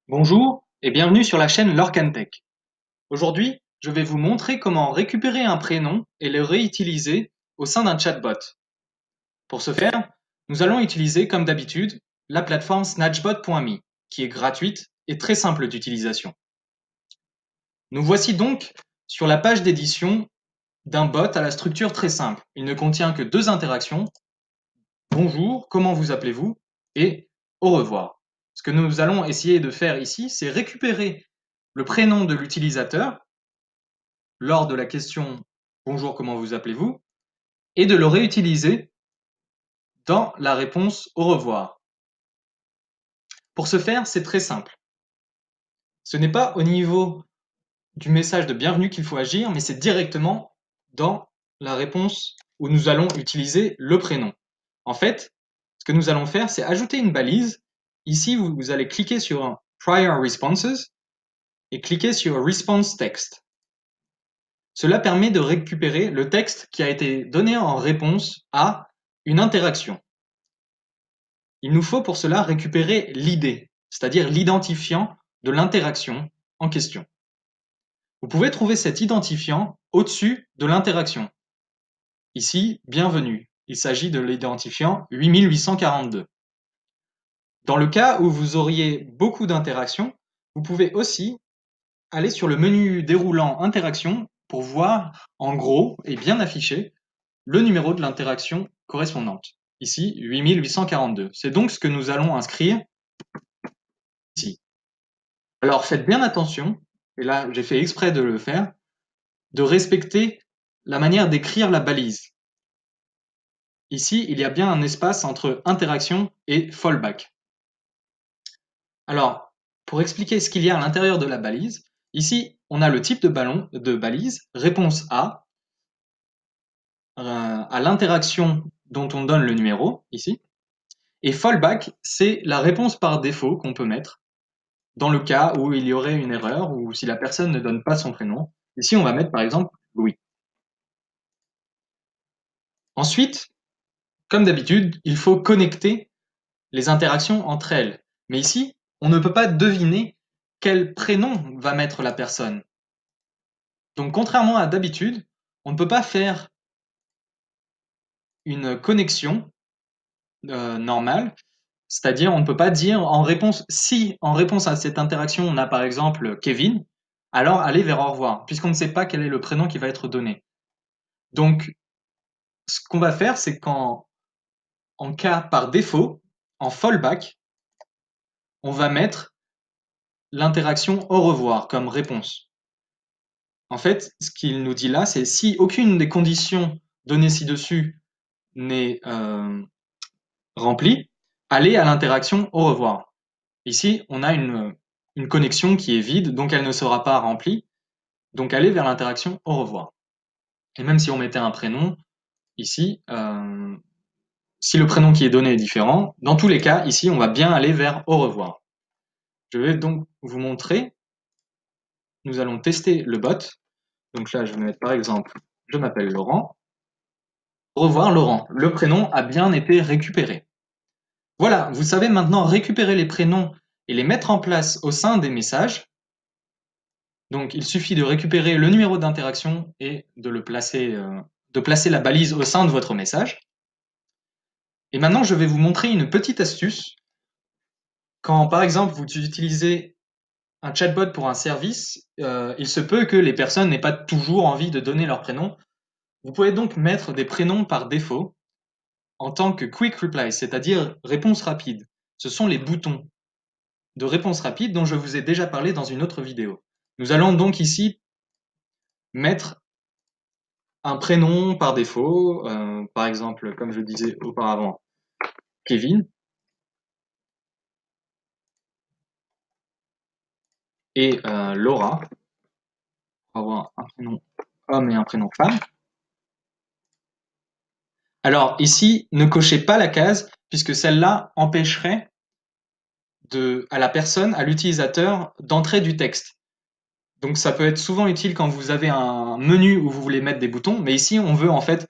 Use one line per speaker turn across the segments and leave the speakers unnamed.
Bonjour et bienvenue sur la chaîne Lorcantech. Aujourd'hui, je vais vous montrer comment récupérer un prénom et le réutiliser au sein d'un chatbot. Pour ce faire, nous allons utiliser comme d'habitude la plateforme snatchbot.me qui est gratuite et très simple d'utilisation. Nous voici donc sur la page d'édition d'un bot à la structure très simple. Il ne contient que deux interactions. Bonjour, comment vous appelez-vous? Et au revoir. Ce que nous allons essayer de faire ici, c'est récupérer le prénom de l'utilisateur lors de la question bonjour, comment vous appelez-vous? Et de le réutiliser dans la réponse au revoir. Pour ce faire, c'est très simple. Ce n'est pas au niveau du message de bienvenue qu'il faut agir, mais c'est directement dans la réponse où nous allons utiliser le prénom. En fait, ce que nous allons faire, c'est ajouter une balise. Ici, vous allez cliquer sur Prior Responses et cliquer sur Response Text. Cela permet de récupérer le texte qui a été donné en réponse à une interaction. Il nous faut pour cela récupérer l'idée, c'est-à-dire l'identifiant de l'interaction en question. Vous pouvez trouver cet identifiant au-dessus de l'interaction. Ici, bienvenue. Il s'agit de l'identifiant 8842. Dans le cas où vous auriez beaucoup d'interactions, vous pouvez aussi aller sur le menu déroulant interaction pour voir en gros et bien affiché le numéro de l'interaction correspondante. Ici, 8842. C'est donc ce que nous allons inscrire ici. Alors faites bien attention, et là j'ai fait exprès de le faire, de respecter la manière d'écrire la balise. Ici, il y a bien un espace entre interaction et fallback. Alors, pour expliquer ce qu'il y a à l'intérieur de la balise, ici, on a le type de balise, réponse à l'interaction dont on donne le numéro, ici. Et fallback, c'est la réponse par défaut qu'on peut mettre dans le cas où il y aurait une erreur ou si la personne ne donne pas son prénom. Ici, on va mettre par exemple Louis. Ensuite, comme d'habitude, il faut connecter les interactions entre elles. Mais ici, on ne peut pas deviner quel prénom va mettre la personne. Donc, contrairement à d'habitude, on ne peut pas faire une connexion normale, c'est-à-dire on ne peut pas dire en réponse, si en réponse à cette interaction on a par exemple Kevin, alors allez vers au revoir, puisqu'on ne sait pas quel est le prénom qui va être donné. Donc, ce qu'on va faire, c'est qu'en cas par défaut, en fallback, on va mettre l'interaction au revoir comme réponse. En fait, ce qu'il nous dit là, c'est si aucune des conditions données ci-dessus n'est remplie, allez à l'interaction au revoir. Ici, on a une connexion qui est vide, donc elle ne sera pas remplie. Donc allez vers l'interaction au revoir. Et même si on mettait un prénom, ici, si le prénom qui est donné est différent, dans tous les cas, ici, on va bien aller vers au revoir. Je vais donc vous montrer. Nous allons tester le bot. Donc là, je vais mettre par exemple, je m'appelle Laurent. Au revoir Laurent. Le prénom a bien été récupéré. Voilà, vous savez maintenant récupérer les prénoms et les mettre en place au sein des messages. Donc il suffit de récupérer le numéro d'interaction et de placer la balise au sein de votre message. Et maintenant, je vais vous montrer une petite astuce. Quand par exemple vous utilisez un chatbot pour un service, il se peut que les personnes n'aient pas toujours envie de donner leur prénom. Vous pouvez donc mettre des prénoms par défaut en tant que quick reply, c'est-à-dire réponse rapide. Ce sont les boutons de réponse rapide dont je vous ai déjà parlé dans une autre vidéo. Nous allons donc ici mettre un prénom par défaut, par exemple, comme je disais auparavant, Kevin, et Laura, pour avoir un prénom homme et un prénom femme. Alors ici, ne cochez pas la case, puisque celle-là empêcherait à la personne, à l'utilisateur, d'entrer du texte. Donc ça peut être souvent utile quand vous avez un menu où vous voulez mettre des boutons, mais ici on veut en fait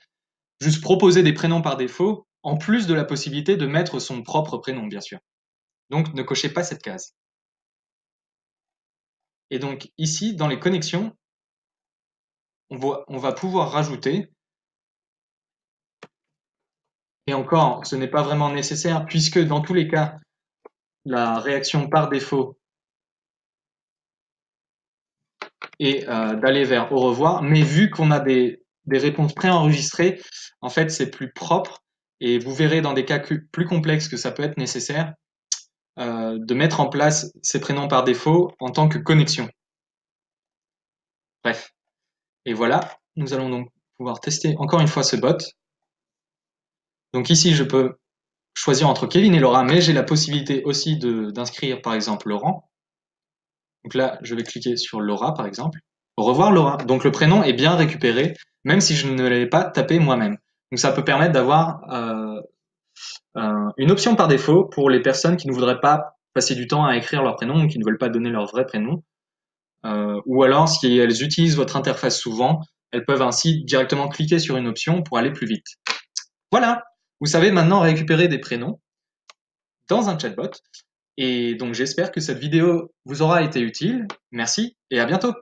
juste proposer des prénoms par défaut, en plus de la possibilité de mettre son propre prénom, bien sûr. Donc ne cochez pas cette case. Et donc ici, dans les connexions, on va pouvoir rajouter, et encore, ce n'est pas vraiment nécessaire puisque dans tous les cas, la réaction par défaut est d'aller vers au revoir, mais vu qu'on a des réponses préenregistrées, en fait, c'est plus propre et vous verrez dans des cas plus complexes que ça peut être nécessaire de mettre en place ces prénoms par défaut en tant que connexion. Bref. Et voilà, nous allons donc pouvoir tester encore une fois ce bot. Donc ici, je peux choisir entre Kevin et Laura, mais j'ai la possibilité aussi d'inscrire par exemple Laurent. Donc là, je vais cliquer sur Laura par exemple. Au revoir Laura. Donc le prénom est bien récupéré, même si je ne l'avais pas tapé moi-même. Donc ça peut permettre d'avoir une option par défaut pour les personnes qui ne voudraient pas passer du temps à écrire leur prénom ou qui ne veulent pas donner leur vrai prénom. Ou alors, si elles utilisent votre interface souvent, elles peuvent ainsi directement cliquer sur une option pour aller plus vite. Voilà, vous savez maintenant récupérer des prénoms dans un chatbot. Et donc j'espère que cette vidéo vous aura été utile. Merci et à bientôt.